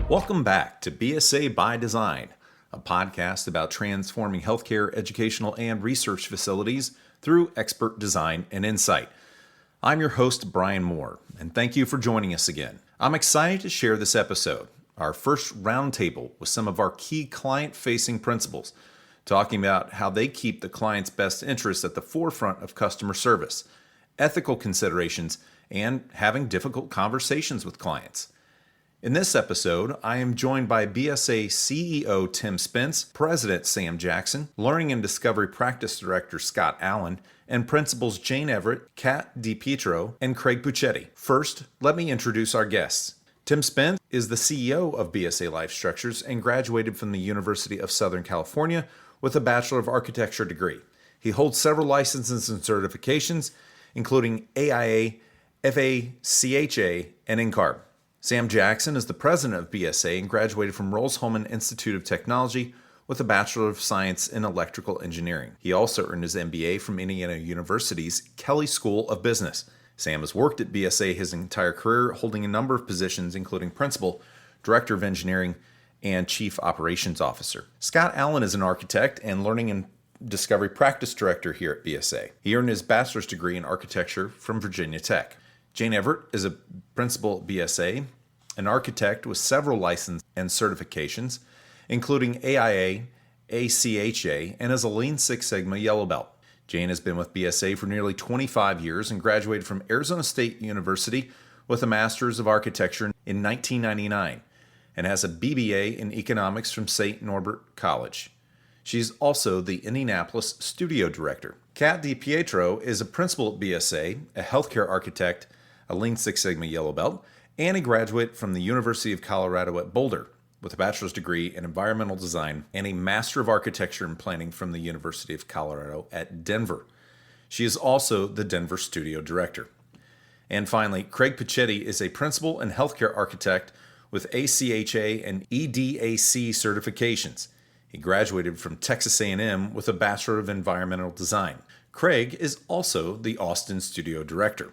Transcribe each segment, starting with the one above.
Welcome back to BSA by Design, a podcast about transforming healthcare, educational, and research facilities through expert design and insight. I'm your host, Brian Moore, and thank you for joining us again. I'm excited to share this episode, our first roundtable with some of our key client-facing principals, talking about how they keep the client's best interests at the forefront of customer service, ethical considerations, and having difficult conversations with clients. In this episode, I am joined by BSA CEO Tim Spence, President Sam Jackson, Learning and Discovery Practice Director Scott Allen, and Principals Jane Everett, Kat DiPietro, and Craig Puccetti. First, let me introduce our guests. Tim Spence is the CEO of BSA Life Structures and graduated from the University of Southern California with a Bachelor of Architecture degree. He holds several licenses and certifications, including AIA, FACHA, and NCARB. Sam Jackson is the president of BSA and graduated from Rolls-Royce Institute of Technology with a Bachelor of Science in Electrical Engineering. He also earned his MBA from Indiana University's Kelley School of Business. Sam has worked at BSA his entire career, holding a number of positions, including Principal, Director of Engineering, and Chief Operations Officer. Scott Allen is an architect and Learning and Discovery Practice Director here at BSA. He earned his bachelor's degree in architecture from Virginia Tech. Jane Everett is a principal at BSA, an architect with several licenses and certifications, including AIA, ACHA, and is a Lean Six Sigma Yellow Belt. Jane has been with BSA for nearly 25 years and graduated from Arizona State University with a Master's of Architecture in 1999 and has a BBA in Economics from St. Norbert College. She's also the Indianapolis Studio Director. Kat DiPietro is a principal at BSA, a healthcare architect, a Lean Six Sigma Yellow Belt, and a graduate from the University of Colorado at Boulder with a bachelor's degree in environmental design and a Master of Architecture and Planning from the University of Colorado at Denver. She is also the Denver Studio Director. And finally, Craig Puccetti is a principal and healthcare architect with ACHA and EDAC certifications. He graduated from Texas A&M with a Bachelor of Environmental Design. Craig is also the Austin Studio Director.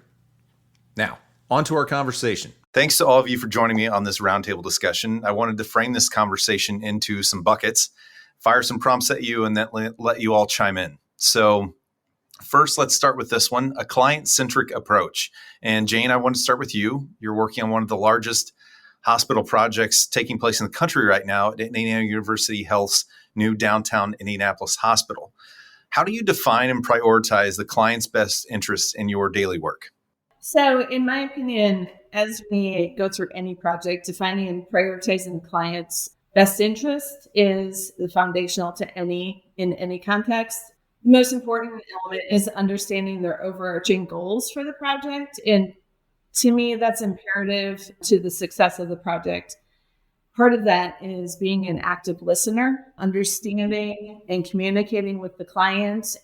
Now, on to our conversation. Thanks to all of you for joining me on this roundtable discussion. I wanted to frame this conversation into some buckets, fire some prompts at you, and then let you all chime in. So first, let's start with this one, a client-centric approach. And Jane, I want to start with you. You're working on one of the largest hospital projects taking place in the country right now at Indiana University Health's new downtown Indianapolis hospital. How do you define and prioritize the client's best interests in your daily work? So in my opinion, as we go through any project, defining and prioritizing the client's best interest is the foundational to in any context. The most important element is understanding their overarching goals for the project. And to me, that's imperative to the success of the project. Part of that is being an active listener, understanding and communicating with the client,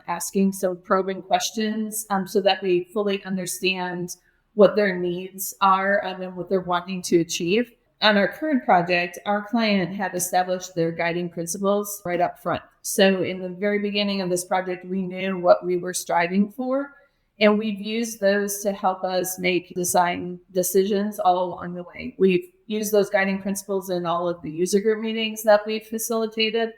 asking some probing questions so that we fully understand what their needs are and what they're wanting to achieve. On our current project, our client had established their guiding principles right up front. So in the very beginning of this project, we knew what we were striving for, and we've used those to help us make design decisions all along the way. We've used those guiding principles in all of the user group meetings that we've facilitated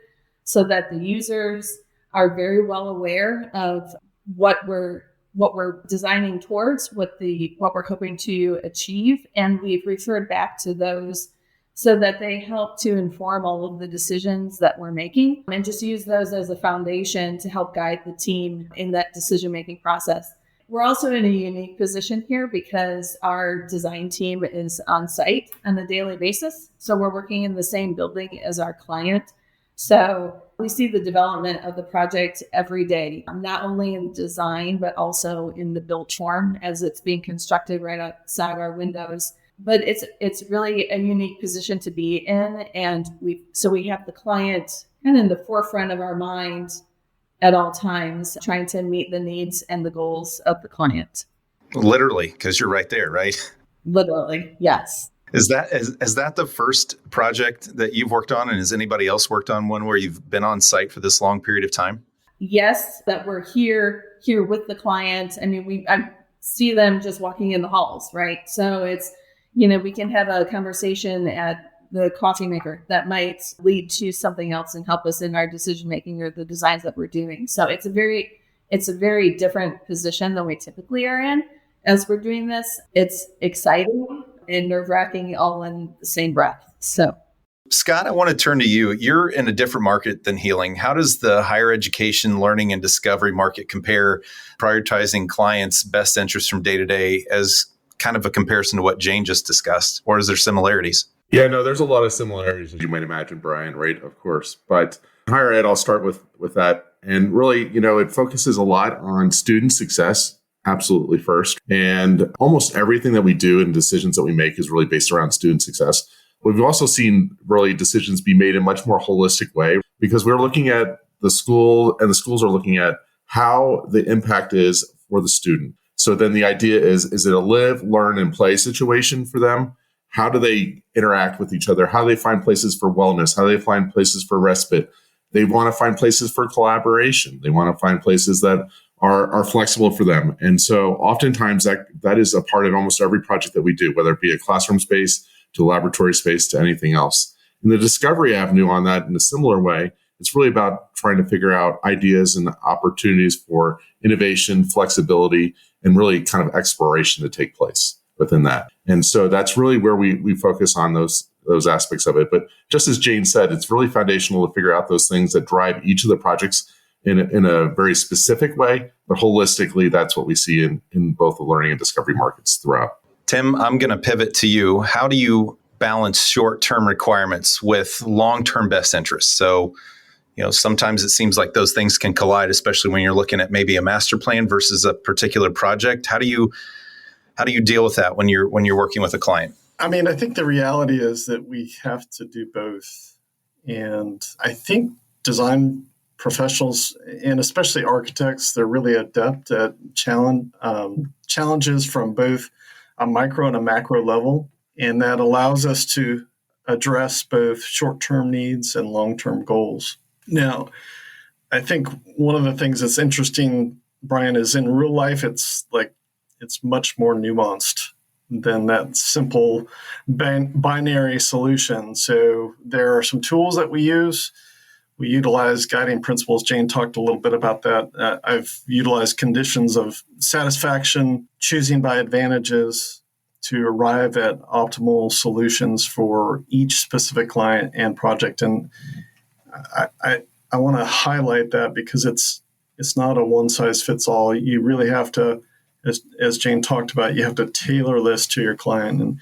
so that the users are very well aware of what we're designing towards, what we're hoping to achieve. And we've referred back to those so that they help to inform all of the decisions that we're making and just use those as a foundation to help guide the team in that decision-making process. We're also in a unique position here because our design team is on site on a daily basis. So we're working in the same building as our client. So we see the development of the project every day, not only in design, but also in the built form as it's being constructed right outside our windows. But it's really a unique position to be in. And we have the client kind of in the forefront of our mind at all times, trying to meet the needs and the goals of the client. Literally, because you're right there, right? Literally, yes. Is that the first project that you've worked on? And has anybody else worked on one where you've been on site for this long period of time? Yes, that we're here here with the client. I mean, I see them just walking in the halls, right? So it's, we can have a conversation at the coffee maker that might lead to something else and help us in our decision making or the designs that we're doing. So it's a very different position than we typically are in as we're doing this. It's exciting and nerve-wracking all in the same breath. So Scott, I want to turn to you. You're in a different market than healing. How does the higher education learning and discovery market compare, prioritizing clients' best interests from day to day, as kind of a comparison to what Jane just discussed? Or is there similarities? Yeah, no, there's a lot of similarities, as you might imagine, Brian, right? Of course. But higher ed, I'll start with that. And really, it focuses a lot on student success, absolutely first. And almost everything that we do and decisions that we make is really based around student success. We've also seen really decisions be made in a much more holistic way because we're looking at the school and the schools are looking at how the impact is for the student. So then the idea is it a live, learn, and play situation for them? How do they interact with each other? How do they find places for wellness? How do they find places for respite? They want to find places for collaboration. They want to find places that are flexible for them. And so oftentimes that is a part of almost every project that we do, whether it be a classroom space to a laboratory space to anything else. And the discovery avenue on that in a similar way, it's really about trying to figure out ideas and opportunities for innovation, flexibility, and really kind of exploration to take place within that. And so that's really where we focus on those aspects of it. But just as Jane said, it's really foundational to figure out those things that drive each of the projects in a very specific way, but holistically, that's what we see in both the learning and discovery markets throughout. Tim, I'm going to pivot to you. How do you balance short-term requirements with long-term best interests? So, sometimes it seems like those things can collide, especially when you're looking at maybe a master plan versus a particular project. How do you deal with that when you're working with a client? I mean, I think the reality is that we have to do both. And I think design professionals, and especially architects, they're really adept at challenges from both a micro and a macro level. And that allows us to address both short-term needs and long-term goals. Now, I think one of the things that's interesting, Brian, is in real life, it's much more nuanced than that simple binary solution. So there are some tools that we use. We utilize guiding principles. Jane talked a little bit about that. I've utilized conditions of satisfaction, choosing by advantages to arrive at optimal solutions for each specific client and project. And I want to highlight that because it's not a one size fits all. You really have to, as Jane talked about, you have to tailor this to your client.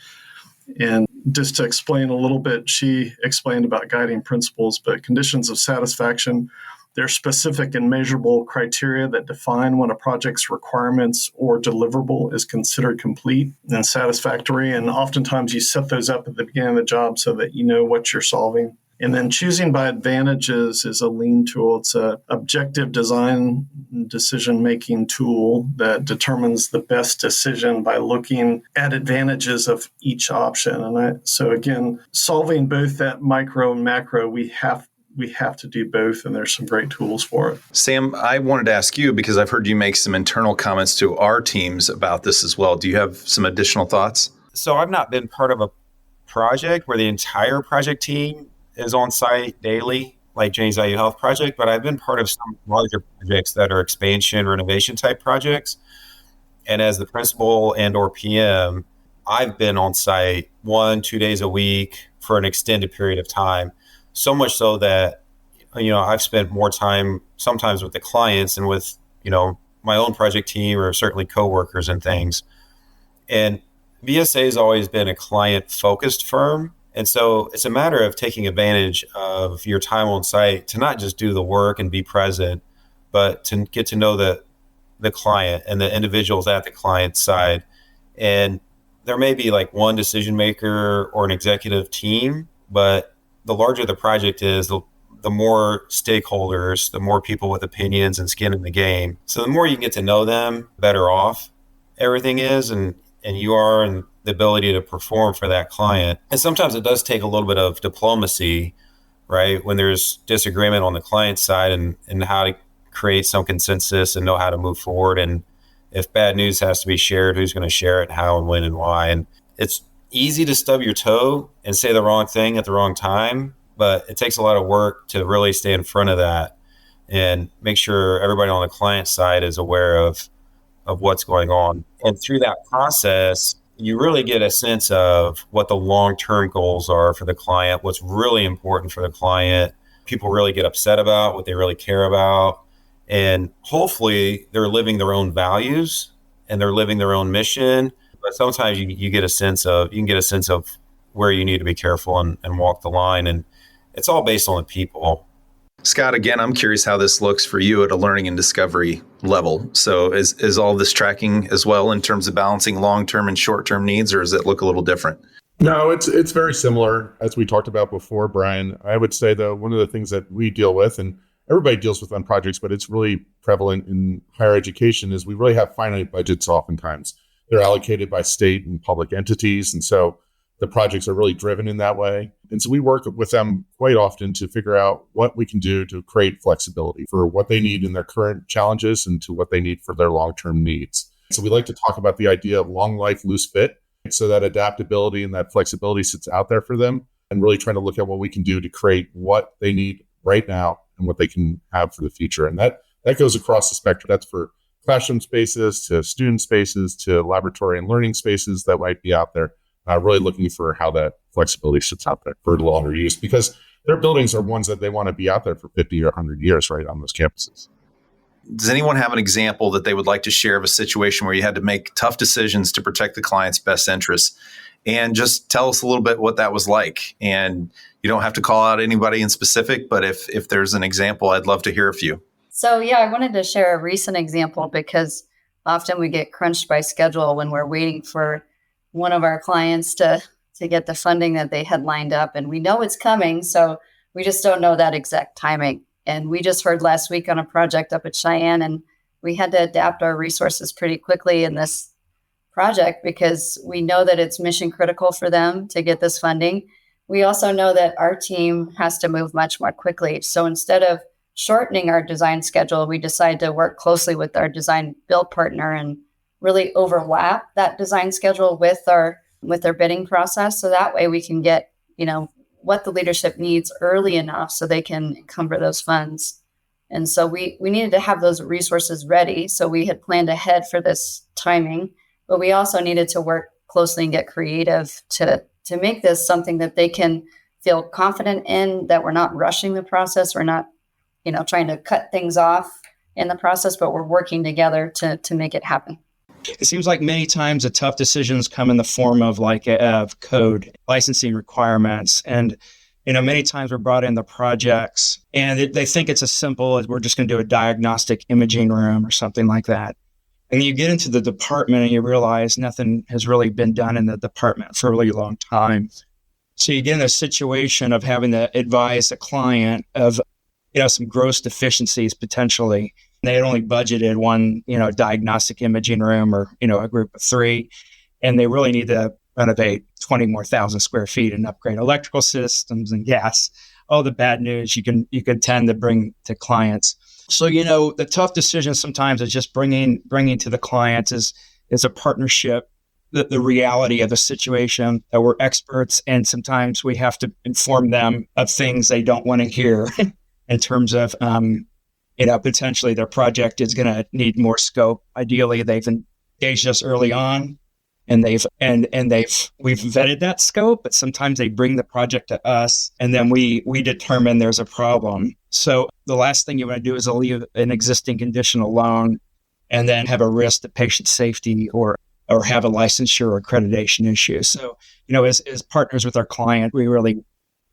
And just to explain a little bit, she explained about guiding principles, but conditions of satisfaction, they're specific and measurable criteria that define when a project's requirements or deliverable is considered complete and satisfactory. And oftentimes you set those up at the beginning of the job so that you know what you're solving. And then choosing by advantages is a lean tool. It's an objective design decision-making tool that determines the best decision by looking at advantages of each option. And so again, solving both that micro and macro, we have to do both, and there's some great tools for it. Sam, I wanted to ask you, because I've heard you make some internal comments to our teams about this as well. Do you have some additional thoughts? So I've not been part of a project where the entire project team is on site daily, like Jane's IU Health project, but I've been part of some larger projects that are expansion, renovation type projects. And as the principal and or PM, I've been on site 1-2 days a week for an extended period of time. So much so that, I've spent more time sometimes with the clients and with, my own project team or certainly coworkers and things. And BSA has always been a client-focused firm. And so it's a matter of taking advantage of your time on site to not just do the work and be present, but to get to know the client and the individuals at the client side. And there may be like one decision maker or an executive team, but the larger the project is, the more stakeholders, the more people with opinions and skin in the game. So the more you can get to know them, better off everything is and you are, and the ability to perform for that client. And sometimes it does take a little bit of diplomacy, right? When there's disagreement on the client side and how to create some consensus and know how to move forward. And if bad news has to be shared, who's going to share it, how and when and why. And it's easy to stub your toe and say the wrong thing at the wrong time, but it takes a lot of work to really stay in front of that and make sure everybody on the client side is aware of what's going on. And through that process, you really get a sense of what the long-term goals are for the client, what's really important for the client, people really get upset about, what they really care about. And hopefully they're living their own values and they're living their own mission. But sometimes you can get a sense of where you need to be careful and walk the line. And it's all based on the people. Scott, again, I'm curious how this looks for you at a learning and discovery level. So is all this tracking as well in terms of balancing long-term and short-term needs, or does it look a little different? No, it's very similar as we talked about before, Brian. I would say, though, one of the things that we deal with, and everybody deals with on projects, but it's really prevalent in higher education, is we really have finite budgets oftentimes. They're allocated by state and public entities. And so the projects are really driven in that way. And so we work with them quite often to figure out what we can do to create flexibility for what they need in their current challenges and to what they need for their long-term needs. So we like to talk about the idea of long life, loose fit, so that adaptability and that flexibility sits out there for them, and really trying to look at what we can do to create what they need right now and what they can have for the future. And that goes across the spectrum. That's for classroom spaces to student spaces to laboratory and learning spaces that might be out there. Really looking for how that flexibility sits out there for longer use, because their buildings are ones that they want to be out there for 50 or 100 years, right, on those campuses. Does anyone have an example that they would like to share of a situation where you had to make tough decisions to protect the client's best interests? And just tell us a little bit what that was like. And you don't have to call out anybody in specific, but if there's an example, I'd love to hear a few. So yeah, I wanted to share a recent example because often we get crunched by schedule when we're waiting for one of our clients to get the funding that they had lined up, and we know it's coming, so we just don't know that exact timing. And we just heard last week on a project up at Cheyenne, and we had to adapt our resources pretty quickly in this project because we know that it's mission critical for them to get this funding. We also know that our team has to move much more quickly. So instead of shortening our design schedule, we decided to work closely with our design build partner and really overlap that design schedule with our bidding process. So that way we can get, what the leadership needs early enough so they can encumber those funds. And so we needed to have those resources ready. So we had planned ahead for this timing, but we also needed to work closely and get creative to make this something that they can feel confident in, that we're not rushing the process. We're not, trying to cut things off in the process, but we're working together to make it happen. It seems like many times the tough decisions come in the form of of code, licensing requirements. And, many times we're brought in the projects and they think it's as simple as we're just going to do a diagnostic imaging room or something like that. And you get into the department and you realize nothing has really been done in the department for a really long time. So you get in a situation of having to advise the client of, some gross deficiencies potentially. They had only budgeted one, diagnostic imaging room or, a group of 3, and they really need to renovate 20 more thousand square feet and upgrade electrical systems and gas. All the bad news you can tend to bring to clients. So, the tough decision sometimes is just bringing to the clients is a partnership, the reality of the situation, that we're experts, and sometimes we have to inform them of things they don't want to hear in terms of, potentially their project is going to need more scope. Ideally, they've engaged us early on, and we've vetted that scope. But sometimes they bring the project to us, and then we determine there's a problem. So the last thing you want to do is leave an existing condition alone, and then have a risk to patient safety or have a licensure or accreditation issue. So as partners with our client, we really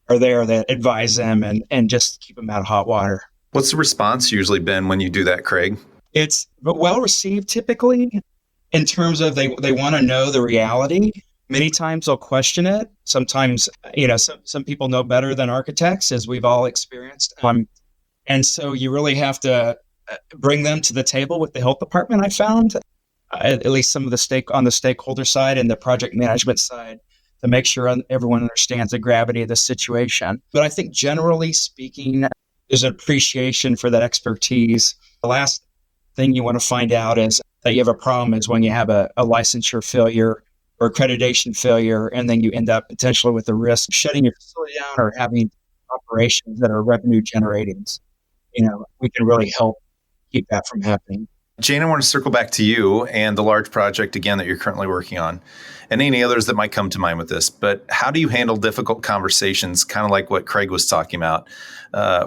are there to advise them and just keep them out of hot water. What's the response usually been when you do that, Craig? It's well received typically in terms of they want to know the reality. Many times they'll question it. Sometimes, some people know better than architects, as we've all experienced. And so you really have to bring them to the table with the health department, I found, at least some of the on the stakeholder side and the project management side, to make sure everyone understands the gravity of the situation. But I think generally speaking, there's an appreciation for that expertise. The last thing you want to find out is that you have a problem is when you have a licensure failure or accreditation failure, and then you end up potentially with the risk of shutting your facility down or having operations that are revenue generating. We can really help keep that from happening. Jane, I want to circle back to you and the large project again that you're currently working on, and any others that might come to mind with this. But how do you handle difficult conversations, kind of like what Craig was talking about,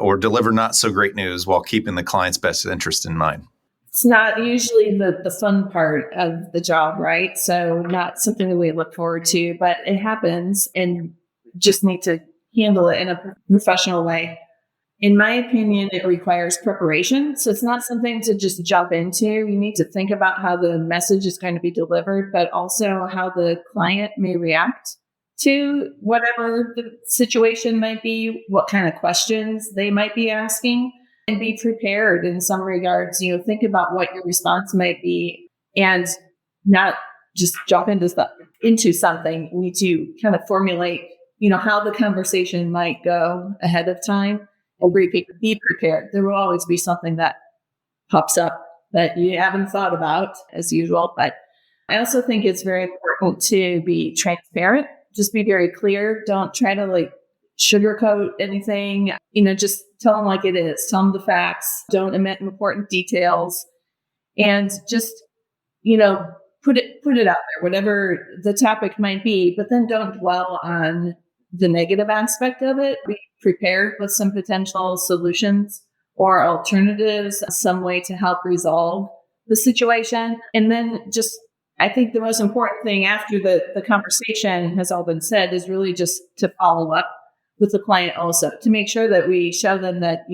or deliver not so great news while keeping the client's best interest in mind? It's not usually the fun part of the job, right? So not something that we look forward to, but it happens and just need to handle it in a professional way. In my opinion, it requires preparation. So it's not something to just jump into. You need to think about how the message is going to be delivered, but also how the client may react to whatever the situation might be, what kind of questions they might be asking, and be prepared in some regards. Think about what your response might be and not just jump into something. You need to kind of formulate, how the conversation might go ahead of time. And be prepared. There will always be something that pops up that you haven't thought about as usual. But I also think it's very important to be transparent. Just be very clear. Don't try to sugarcoat anything. Just tell them like it is. Tell them the facts. Don't omit important details. And just, put it out there, whatever the topic might be. But then don't dwell on the negative aspect of it. Be prepared with some potential solutions or alternatives, some way to help resolve the situation. And then I think the most important thing after the conversation has all been said is really just to follow up with the client also, to make sure that we show them that,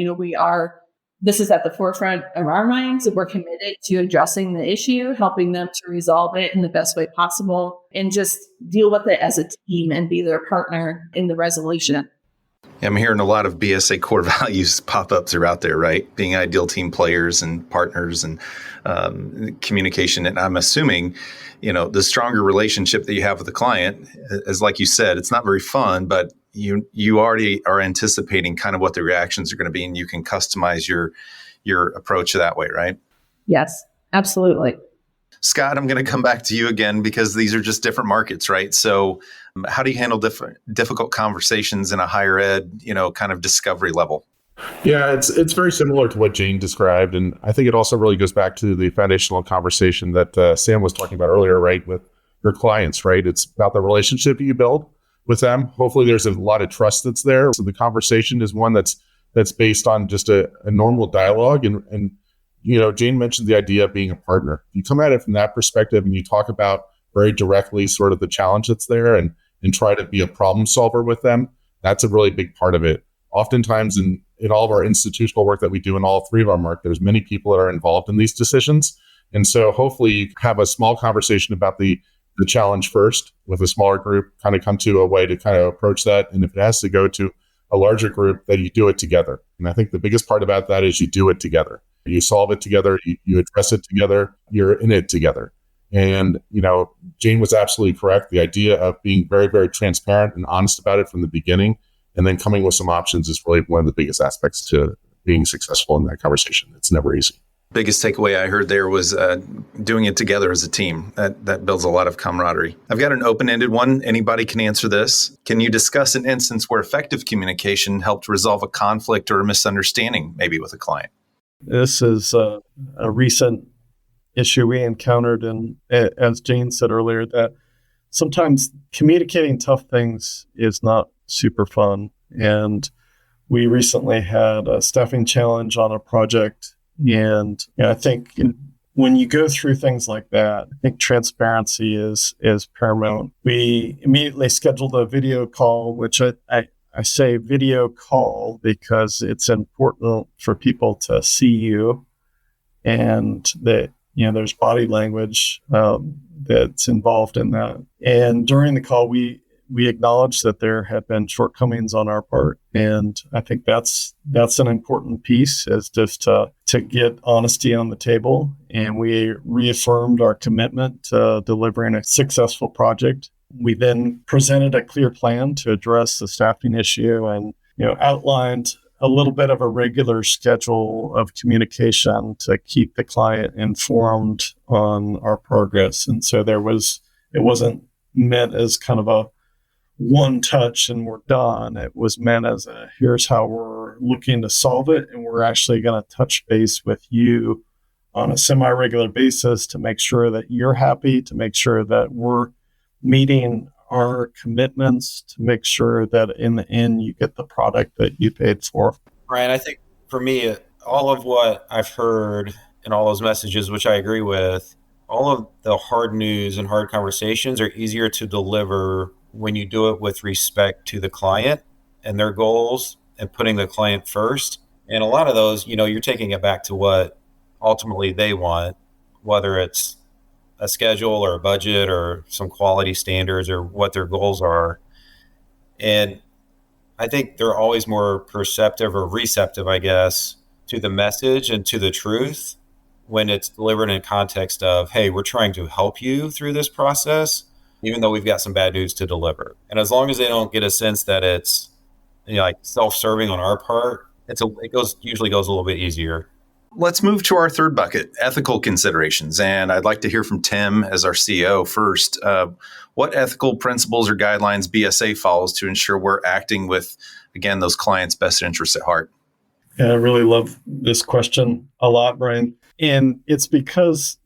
this is at the forefront of our minds, and we're committed to addressing the issue, helping them to resolve it in the best way possible, and just deal with it as a team and be their partner in the resolution. I'm hearing a lot of BSA core values pop up throughout there, right? Being ideal team players and partners and communication. And I'm assuming, the stronger relationship that you have with the client, as like you said, it's not very fun, but you already are anticipating kind of what the reactions are going to be, and you can customize your approach that way, right? Yes, absolutely. Scott, I'm going to come back to you again because these are just different markets, right? So how do you handle difficult conversations in a higher ed, kind of discovery level? Yeah, it's very similar to what Jane described. And I think it also really goes back to the foundational conversation that Sam was talking about earlier, right? With your clients, right? It's about the relationship you build with them. Hopefully there's a lot of trust that's there. So the conversation is one that's based on just a normal dialogue. And Jane mentioned the idea of being a partner. You come at it from that perspective and you talk about very directly sort of the challenge that's there and try to be a problem solver with them. That's a really big part of it. Oftentimes in all of our institutional work that we do in all three of our markets, there's many people that are involved in these decisions. And so hopefully you have a small conversation about the challenge first with a smaller group, kind of come to a way to kind of approach that. And if it has to go to a larger group, then you do it together. And I think the biggest part about that is you do it together. You solve it together, you address it together, you're in it together. And, Jane was absolutely correct. The idea of being very, very transparent and honest about it from the beginning, and then coming with some options is really one of the biggest aspects to being successful in that conversation. It's never easy. Biggest takeaway I heard there was doing it together as a team. That builds a lot of camaraderie. I've got an open-ended one. Anybody can answer this. Can you discuss an instance where effective communication helped resolve a conflict or a misunderstanding, maybe with a client? This is a recent issue we encountered, and as Jane said earlier, that sometimes communicating tough things is not super fun. And we recently had a staffing challenge on a project, and I think when you go through things like that, I think transparency is paramount. We immediately scheduled a video call, which I say video call because it's important for people to see you, and that there's body language that's involved in that. And during the call, we acknowledged that there had been shortcomings on our part, and I think that's an important piece, is just to get honesty on the table. And we reaffirmed our commitment to delivering a successful project. We then presented a clear plan to address the staffing issue and outlined a little bit of a regular schedule of communication to keep the client informed on our progress. And so it wasn't meant as kind of a one touch and we're done. It was meant as a, here's how we're looking to solve it. And we're actually going to touch base with you on a semi-regular basis to make sure that you're happy, to make sure that we're meeting our commitments, to make sure that in the end you get the product that you paid for. Ryan, I think for me, all of what I've heard in all those messages, which I agree with, all of the hard news and hard conversations are easier to deliver when you do it with respect to the client and their goals and putting the client first. And a lot of those, you're taking it back to what ultimately they want, whether it's a schedule or a budget or some quality standards or what their goals are. And I think they're always more perceptive or receptive, I guess, to the message and to the truth when it's delivered in context of, hey, we're trying to help you through this process, even though we've got some bad news to deliver. And as long as they don't get a sense that it's like self-serving on our part, usually goes a little bit easier. Let's move to our third bucket, ethical considerations. And I'd like to hear from Tim as our CEO first. What ethical principles or guidelines BSA follows to ensure we're acting with, again, those clients' best interests at heart? Yeah, I really love this question a lot, Brian. And it's because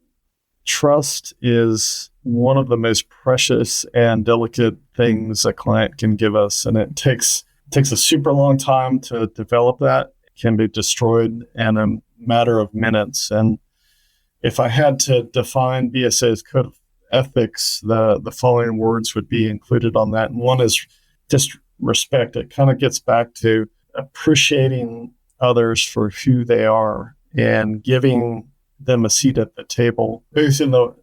trust is one of the most precious and delicate things a client can give us. And it takes a super long time to develop that. It can be destroyed in a matter of minutes. And if I had to define BSA's code of ethics, the following words would be included on that. And one is just respect. It kind of gets back to appreciating others for who they are and giving them a seat at the table, both in the,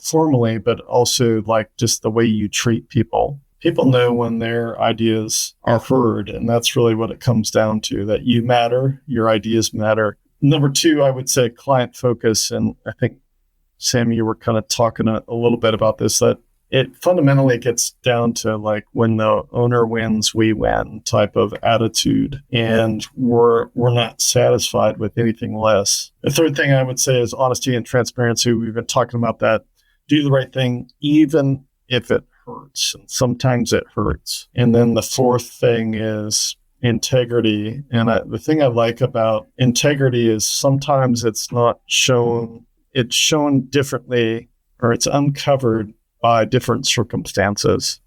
formally, but also like just the way you treat people. People know when their ideas are heard, and that's really what it comes down to, that you matter, your ideas matter. Number two, I would say client focus. And I think, Sam, you were kind of talking a little bit about this, that it fundamentally gets down to like when the owner wins, we win type of attitude. And we're not satisfied with anything less. The third thing I would say is honesty and transparency. We've been talking about that. Do the right thing, even if it hurts. And sometimes it hurts. And then the fourth thing is integrity. And the thing I like about integrity is sometimes it's not shown, it's shown differently, or it's uncovered by different circumstances.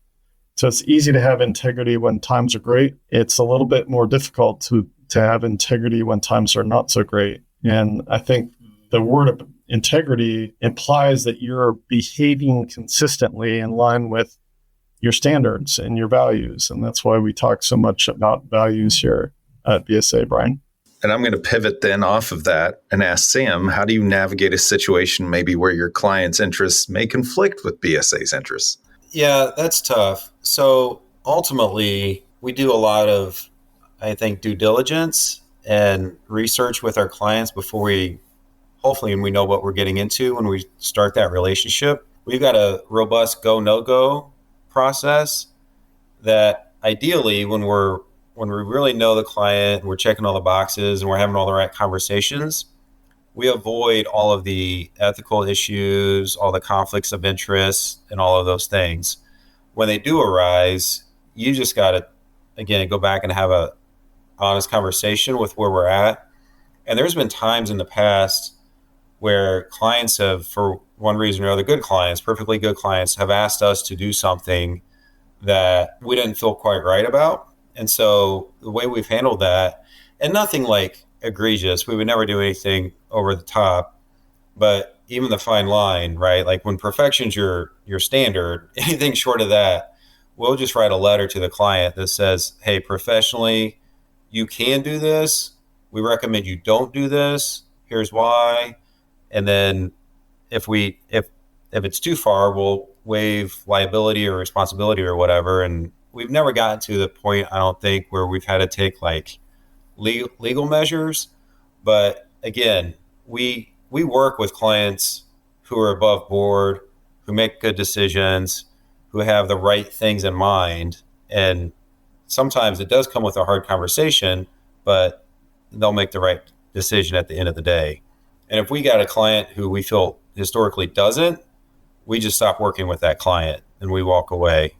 So it's easy to have integrity when times are great. It's a little bit more difficult to have integrity when times are not so great. And I think the word of integrity implies that you're behaving consistently in line with your standards and your values. And that's why we talk so much about values here at BSA, Brian. And I'm going to pivot then off of that and ask Sam, how do you navigate a situation maybe where your client's interests may conflict with BSA's interests? Yeah, that's tough. So ultimately, we do a lot of, I think, due diligence and research with our clients before we know what we're getting into when we start that relationship. We've got a robust go, no-go process that ideally when we really know the client and we're checking all the boxes and we're having all the right conversations, we avoid all of the ethical issues, all the conflicts of interest, and all of those things. When they do arise, you just got to, again, go back and have a honest conversation with where we're at. And there's been times in the past where clients have, for one reason or another, good clients, perfectly good clients, have asked us to do something that we didn't feel quite right about. And so the way we've handled that, and nothing like egregious, we would never do anything over the top, but even the fine line, right? Like when perfection's your standard, anything short of that, we'll just write a letter to the client that says, hey, professionally, you can do this. We recommend you don't do this. Here's why. And then if it's too far, we'll waive liability or responsibility or whatever. And we've never gotten to the point, I don't think, where we've had to take like legal measures. But again, we work with clients who are above board, who make good decisions, who have the right things in mind. And sometimes it does come with a hard conversation, but they'll make the right decision at the end of the day. And if we got a client who we feel historically doesn't, we just stop working with that client and we walk away.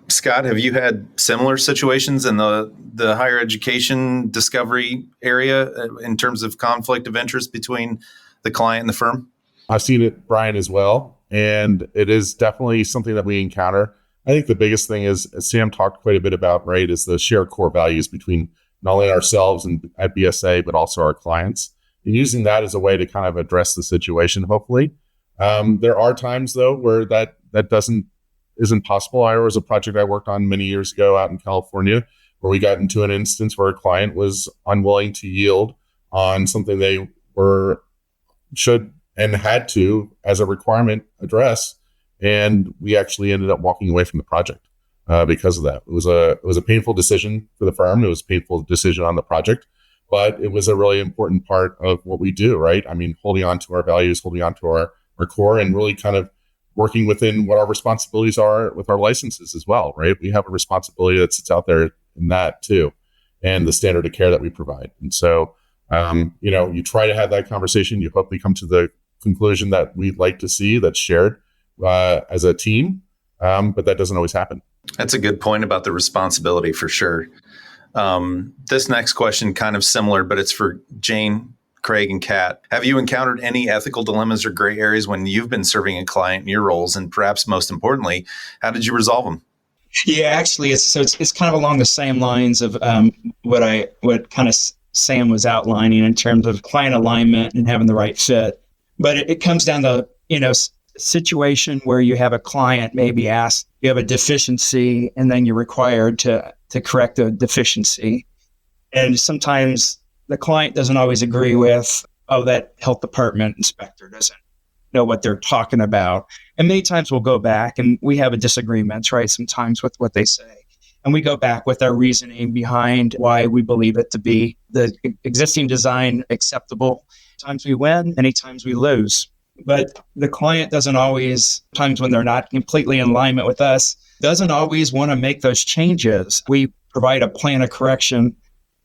Scott, have you had similar situations in the higher education discovery area in terms of conflict of interest between the client and the firm? I've seen it, Brian, as well. And it is definitely something that we encounter. I think the biggest thing is, as Sam talked quite a bit about, right, is the shared core values between not only ourselves and at BSA, but also our clients. And using that as a way to kind of address the situation, hopefully. There are times, though, where that isn't possible. There was a project I worked on many years ago out in California where we got into an instance where a client was unwilling to yield on something they should and had to, as a requirement, address. And we actually ended up walking away from the project because of that. It was a painful decision for the firm. It was a painful decision on the project, but it was a really important part of what we do, right? I mean, holding on to our values, holding on to our core, and really kind of working within what our responsibilities are with our licenses as well, right? We have a responsibility that sits out there in that too, and the standard of care that we provide. And so, you try to have that conversation. You hopefully come to the conclusion that we'd like to see that's shared as a team, but that doesn't always happen. That's a good point about the responsibility for sure. This next question, kind of similar, but it's for Jane, Craig, and Kat. Have you encountered any ethical dilemmas or gray areas when you've been serving a client in your roles? And perhaps most importantly, how did you resolve them? Yeah, actually, it's kind of along the same lines of what kind of Sam was outlining in terms of client alignment and having the right fit. But it comes down to, situation where you have a client maybe ask, you have a deficiency, and then you're required to correct the deficiency. And sometimes the client doesn't always agree with, that health department inspector doesn't know what they're talking about. And many times we'll go back and we have a disagreement, right? Sometimes with what they say. And we go back with our reasoning behind why we believe it to be the existing design acceptable. Times we win, many times we lose. But the client doesn't always, times when they're not completely in alignment with us, doesn't always want to make those changes. We provide a plan of correction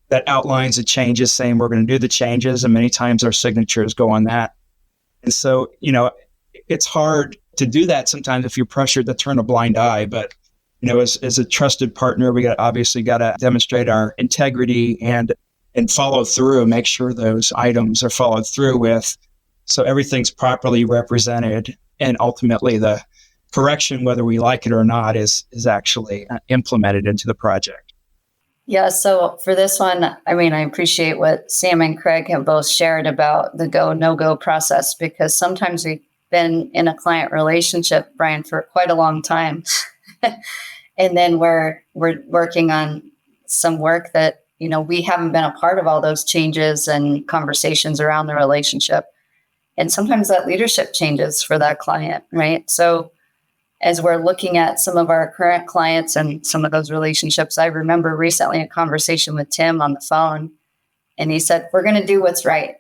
that outlines the changes, saying we're going to do the changes, and many times our signatures go on that. And so, it's hard to do that sometimes if you're pressured to turn a blind eye. But, as a trusted partner, we obviously got to demonstrate our integrity and follow through and make sure those items are followed through with, so everything's properly represented. And ultimately, the correction, whether we like it or not, is actually implemented into the project. Yeah, so for this one, I appreciate what Sam and Craig have both shared about the go, no-go process, because sometimes we've been in a client relationship, Brian, for quite a long time. And then we're working on some work that, we haven't been a part of all those changes and conversations around the relationship. And sometimes that leadership changes for that client, right? So as we're looking at some of our current clients and some of those relationships, I remember recently a conversation with Tim on the phone, and he said, we're going to do what's right.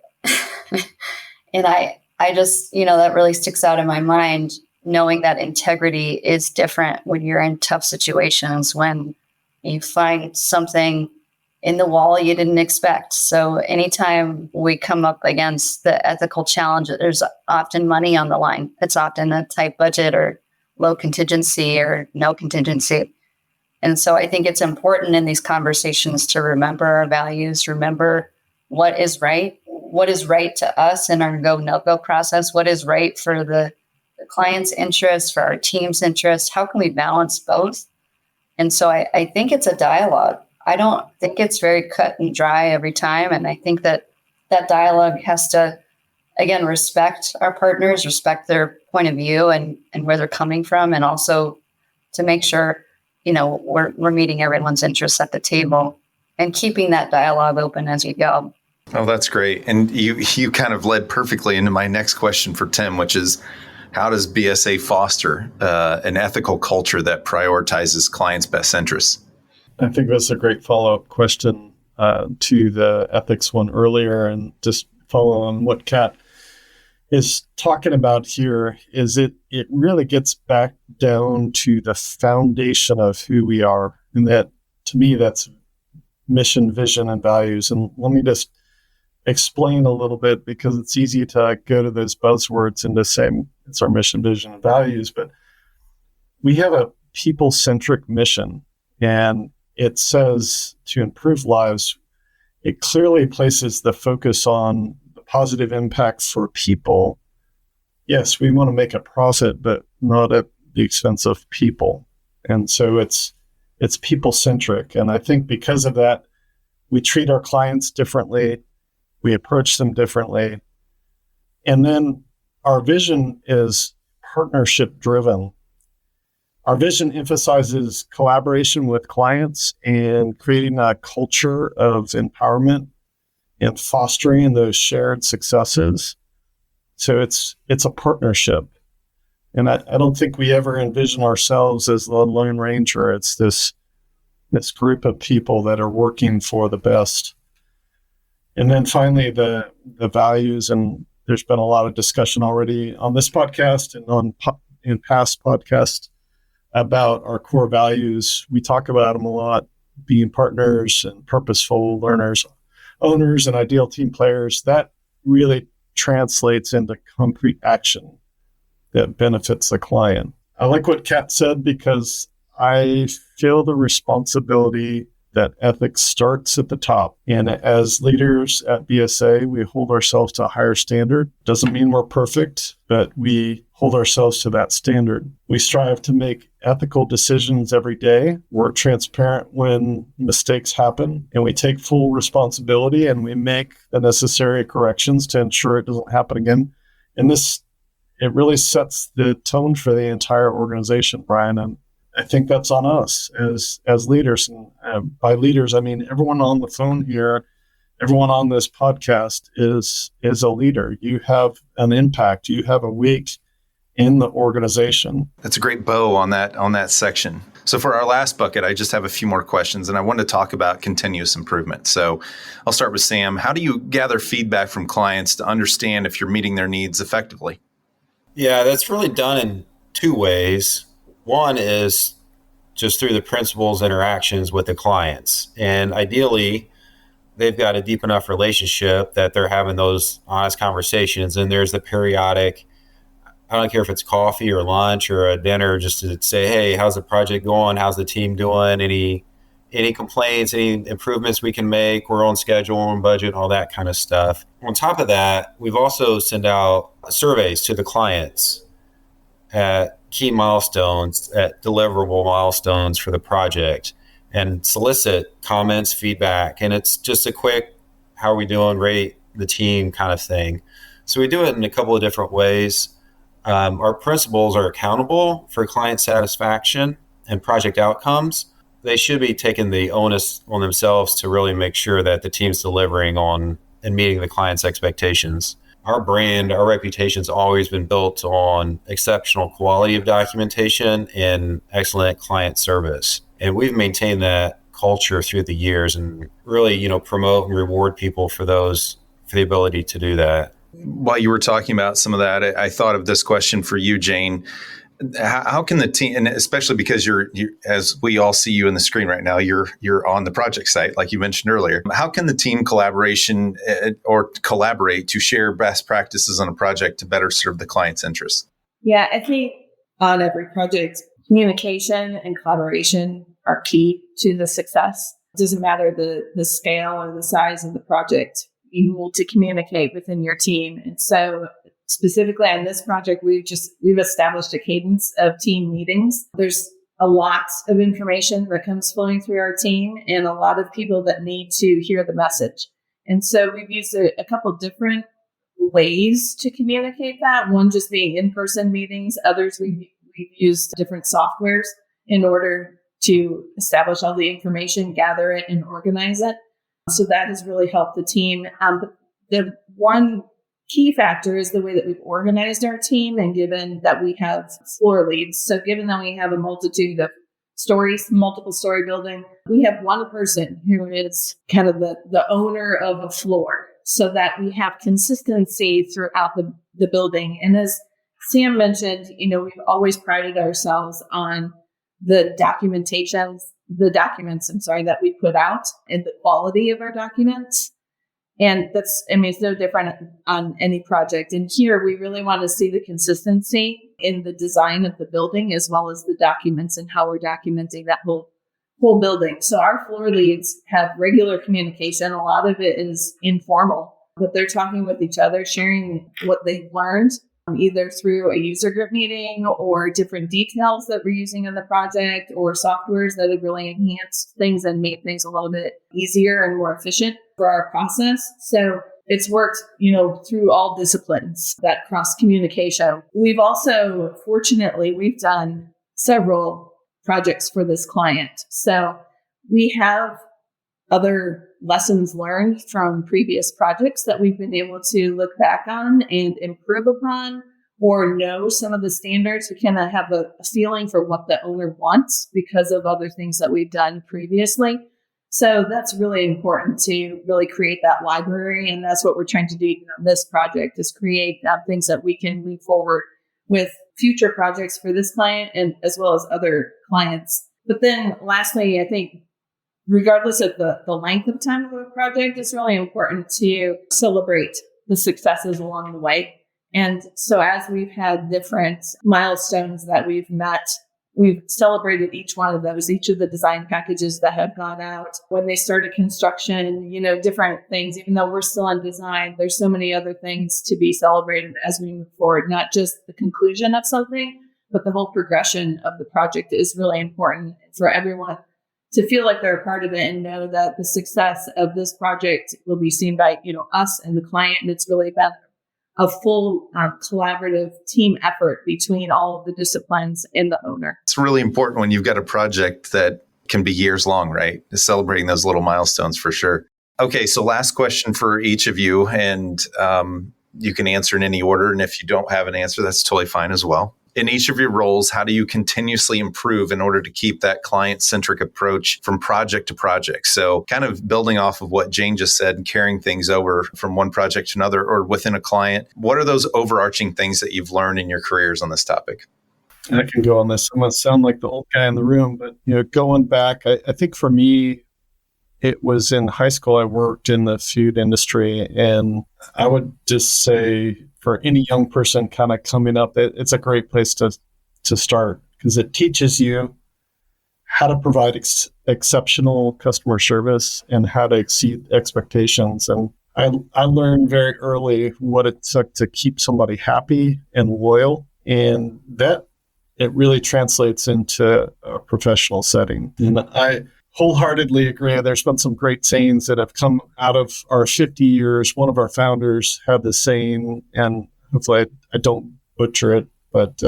And I just, that really sticks out in my mind, knowing that integrity is different when you're in tough situations, when you find something in the wall you didn't expect. So anytime we come up against the ethical challenge, there's often money on the line. It's often a tight budget or low contingency or no contingency. And so I think it's important in these conversations to remember our values, remember what is right to us in our go, no-go process, what is right for the client's interest, for our team's interest, how can we balance both? And so I think it's a dialogue. I don't think it's very cut and dry every time. And I think that dialogue has to, again, respect our partners, respect their point of view and where they're coming from, and also to make sure, we're meeting everyone's interests at the table and keeping that dialogue open as we go. Oh, that's great. And you kind of led perfectly into my next question for Tim, which is, how does BSA foster an ethical culture that prioritizes clients' best interests? I think that's a great follow-up question to the ethics one earlier, and just follow on what Kat is talking about here. Is it really gets back down to the foundation of who we are, and that, to me, that's mission, vision, and values. And let me just explain a little bit, because it's easy to go to those buzzwords and to say it's our mission, vision, and values. But we have a people-centric mission, and it says to improve lives. It clearly places the focus on the positive impact for people. Yes, we want to make a profit, but not at the expense of people. And so it's people-centric. And I think because of that, we treat our clients differently. We approach them differently. And then our vision is partnership-driven. Our vision emphasizes collaboration with clients and creating a culture of empowerment and fostering those shared successes. So it's a partnership. And I don't think we ever envision ourselves as the Lone Ranger. It's this group of people that are working for the best. And then finally, the values, and there's been a lot of discussion already on this podcast and in past podcasts about our core values. We talk about them a lot: being partners and purposeful learners, owners, and ideal team players. That really translates into concrete action that benefits the client. I like what Kat said, because I feel the responsibility that ethics starts at the top. And as leaders at BSA, we hold ourselves to a higher standard. Doesn't mean we're perfect, but we hold ourselves to that standard. We strive to make ethical decisions every day. We're transparent when mistakes happen, and we take full responsibility, and we make the necessary corrections to ensure it doesn't happen again. And it really sets the tone for the entire organization, Brian. And I think that's on us as leaders. And by leaders, I mean everyone on the phone here, everyone on this podcast is a leader. You have an impact. You have a weight in the organization. That's a great bow on that section. So for our last bucket, I just have a few more questions, and I want to talk about continuous improvement. So I'll start with Sam. How do you gather feedback from clients to understand if you're meeting their needs effectively? Yeah, that's really done in two ways. One is just through the principals' interactions with the clients. And ideally, they've got a deep enough relationship that they're having those honest conversations. And there's the periodic, I don't care if it's coffee or lunch or a dinner, just to say, hey, how's the project going? How's the team doing? Any complaints, any improvements we can make? We're on schedule, on budget, all that kind of stuff. On top of that, we've also sent out surveys to the clients at key milestones, at deliverable milestones for the project, and solicit comments, feedback. And it's just a quick, how are we doing, rate the team kind of thing. So we do it in a couple of different ways. Our principals are accountable for client satisfaction and project outcomes. They should be taking the onus on themselves to really make sure that the team's delivering on and meeting the client's expectations. Our brand, our reputation's always been built on exceptional quality of documentation and excellent client service. And we've maintained that culture through the years and really, promote and reward people for the ability to do that. While you were talking about some of that, I thought of this question for you, Jane. How can the team, and especially because you're, as we all see you in the screen right now, you're on the project site, like you mentioned earlier. How can the team collaborate to share best practices on a project to better serve the client's interests? Yeah, I think on every project, communication and collaboration are key to the success. It doesn't matter the scale or the size of the project. You need to communicate within your team. And so specifically on this project, we've established a cadence of team meetings. There's a lot of information that comes flowing through our team and a lot of people that need to hear the message. And so we've used a couple different ways to communicate that. One just being in-person meetings. Others we've used different softwares in order to establish all the information, gather it, and organize it. So that has really helped the team. But the one key factor is the way that we've organized our team, and given that we have floor leads. So given that we have a multitude of stories, multiple story building, we have one person who is kind of the owner of a floor, so that we have consistency throughout the building. And as Sam mentioned, we've always prided ourselves on the documentation the documents, that we put out and the quality of our documents. And it's no different on any project. And here we really want to see the consistency in the design of the building as well as the documents and how we're documenting that whole building. So our floor leads have regular communication. A lot of it is informal, but they're talking with each other, sharing what they've learned, either through a user group meeting or different details that we're using in the project or softwares that have really enhanced things and made things a little bit easier and more efficient for our process. So it's worked, through all disciplines, that cross communication. We've also, fortunately, we've done several projects for this client. So we have other lessons learned from previous projects that we've been able to look back on and improve upon, or know some of the standards. We kind of have a feeling for what the owner wants because of other things that we've done previously. So that's really important to really create that library. And that's what we're trying to do on this project, is create things that we can move forward with future projects for this client and as well as other clients. But then lastly, I think regardless of the length of time of a project, it's really important to celebrate the successes along the way. And so as we've had different milestones that we've met, we've celebrated each one of those, each of the design packages that have gone out. When they started construction, different things, even though we're still on design, there's so many other things to be celebrated as we move forward, not just the conclusion of something, but the whole progression of the project is really important for everyone to feel like they're a part of it and know that the success of this project will be seen by, us and the client. And it's really been a full collaborative team effort between all of the disciplines and the owner. It's really important when you've got a project that can be years long, right? Celebrating those little milestones for sure. Okay, so last question for each of you, and you can answer in any order. And if you don't have an answer, that's totally fine as well. In each of your roles, how do you continuously improve in order to keep that client-centric approach from project to project? So kind of building off of what Jane just said and carrying things over from one project to another or within a client, what are those overarching things that you've learned in your careers on this topic? I can go on this. I'm going to sound like the old guy in the room, but going back, I think for me, it was in high school. I worked in the food industry, and I would just say, for any young person kind of coming up, it's a great place to start, because it teaches you how to provide exceptional customer service and how to exceed expectations. And I learned very early what it took to keep somebody happy and loyal, and that it really translates into a professional setting. And I wholeheartedly agree. There's been some great sayings that have come out of our 50 years. One of our founders had this saying, and hopefully I don't butcher it, but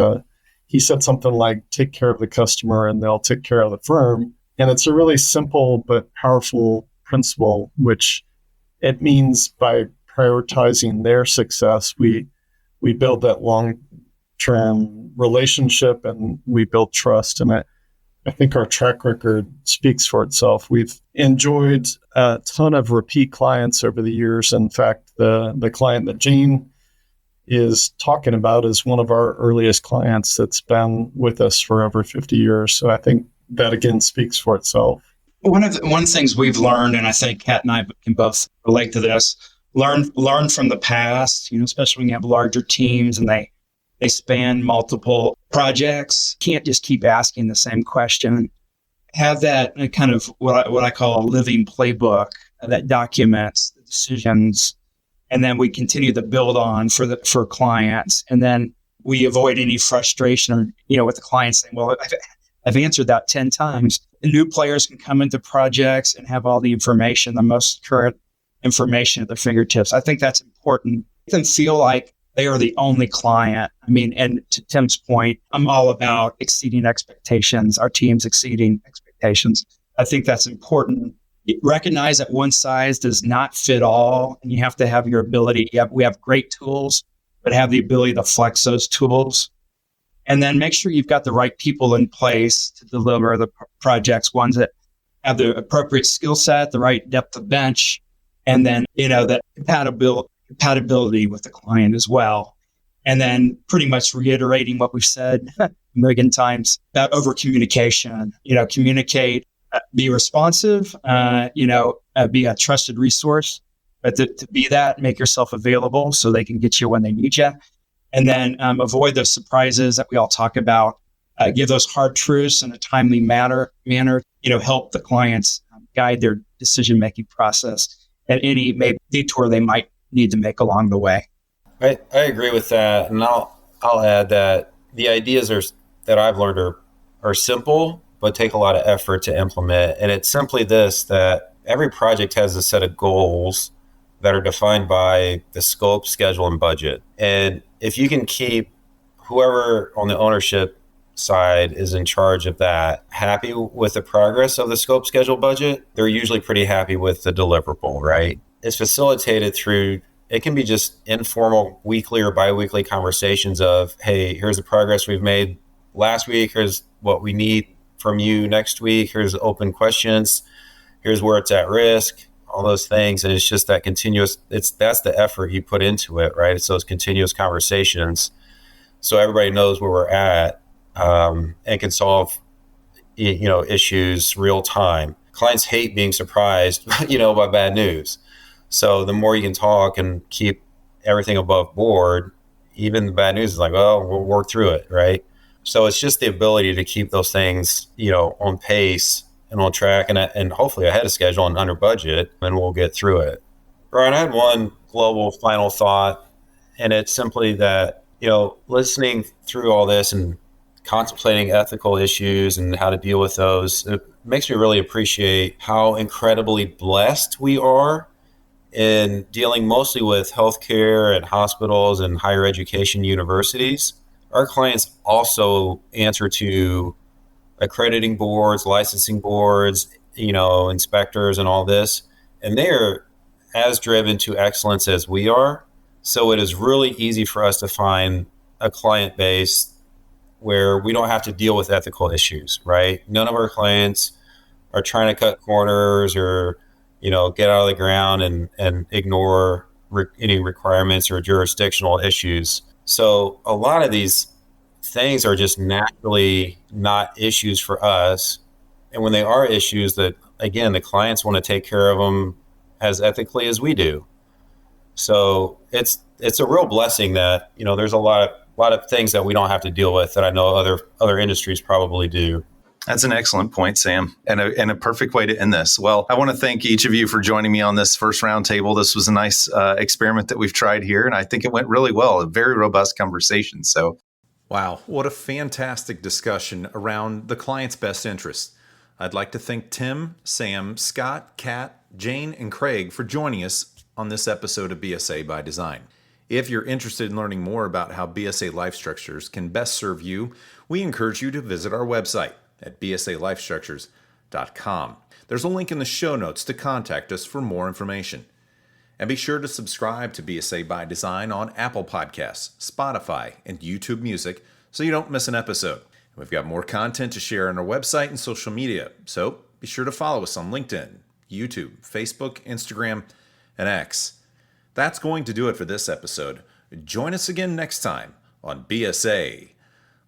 he said something like, take care of the customer and they'll take care of the firm. And it's a really simple but powerful principle, which it means by prioritizing their success, we build that long-term relationship and we build trust. And I think our track record speaks for itself. We've enjoyed a ton of repeat clients over the years. In fact, the client that Jane is talking about is one of our earliest clients that's been with us for over 50 years. So I think that, again, speaks for itself. One of the things we've learned, and I think Kat and I can both relate to this, learn from the past, especially when you have larger teams and they span multiple projects. Can't just keep asking the same question. Have that kind of what I call a living playbook that documents the decisions, and then we continue to build on for clients. And then we avoid any frustration or, with the clients saying, well, I've answered that 10 times. New players can come into projects and have all the information, the most current information at their fingertips. I think that's important. Make them feel like they are the only client. And to Tim's point, I'm all about exceeding expectations, our team's exceeding expectations. I think that's important. Recognize that one size does not fit all, and you have to have your ability. We have great tools, but have the ability to flex those tools. And then make sure you've got the right people in place to deliver the projects, ones that have the appropriate skill set, the right depth of bench, and then, that compatibility with the client as well. And then pretty much reiterating what we've said a million times about over communication. Communicate be responsive, be a trusted resource, but to be that, make yourself available so they can get you when they need you. And then avoid those surprises that we all talk about. Give those hard truths in a timely manner, help the clients guide their decision-making process at any maybe detour they might need to make along the way. I agree with that. And I'll add that the ideas that I've learned are simple, but take a lot of effort to implement. And it's simply this, that every project has a set of goals that are defined by the scope, schedule, and budget. And if you can keep whoever on the ownership side is in charge of that happy with the progress of the scope, schedule, budget, they're usually pretty happy with the deliverable, right? It's facilitated through, it can be just informal weekly or biweekly conversations of, hey, here's the progress we've made last week, here's what we need from you next week, here's open questions, here's where it's at risk, all those things. And it's just that continuous, that's the effort you put into it, right? It's those continuous conversations. So everybody knows where we're at, and can solve, issues real time. Clients hate being surprised, by bad news. So the more you can talk and keep everything above board, even the bad news is like, oh, we'll work through it, right? So it's just the ability to keep those things, on pace and on track and hopefully ahead of schedule and under budget, and we'll get through it. Brian, I had one global final thought, and it's simply that, listening through all this and contemplating ethical issues and how to deal with those, it makes me really appreciate how incredibly blessed we are in dealing mostly with healthcare and hospitals and higher education universities. Our clients also answer to accrediting boards, licensing boards, inspectors and all this. And they are as driven to excellence as we are. So it is really easy for us to find a client base where we don't have to deal with ethical issues, right? None of our clients are trying to cut corners or, get out of the ground and ignore any requirements or jurisdictional issues. So a lot of these things are just naturally not issues for us. And when they are issues, that again, the clients want to take care of them as ethically as we do. So it's a real blessing that, there's a lot of things that we don't have to deal with that I know other industries probably do. That's an excellent point, Sam, and a perfect way to end this. Well, I want to thank each of you for joining me on this first roundtable. This was a nice experiment that we've tried here, and I think it went really well. A very robust conversation. So, wow, what a fantastic discussion around the client's best interest. I'd like to thank Tim, Sam, Scott, Kat, Jane, and Craig for joining us on this episode of BSA by Design. If you're interested in learning more about how BSA Life Structures can best serve you, we encourage you to visit our website at bsalifestructures.com. There's a link in the show notes to contact us for more information. And be sure to subscribe to BSA by Design on Apple Podcasts, Spotify, and YouTube Music so you don't miss an episode. We've got more content to share on our website and social media, so be sure to follow us on LinkedIn, YouTube, Facebook, Instagram, and X. That's going to do it for this episode. Join us again next time on BSA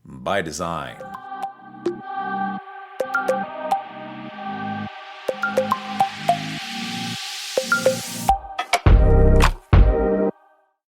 by Design.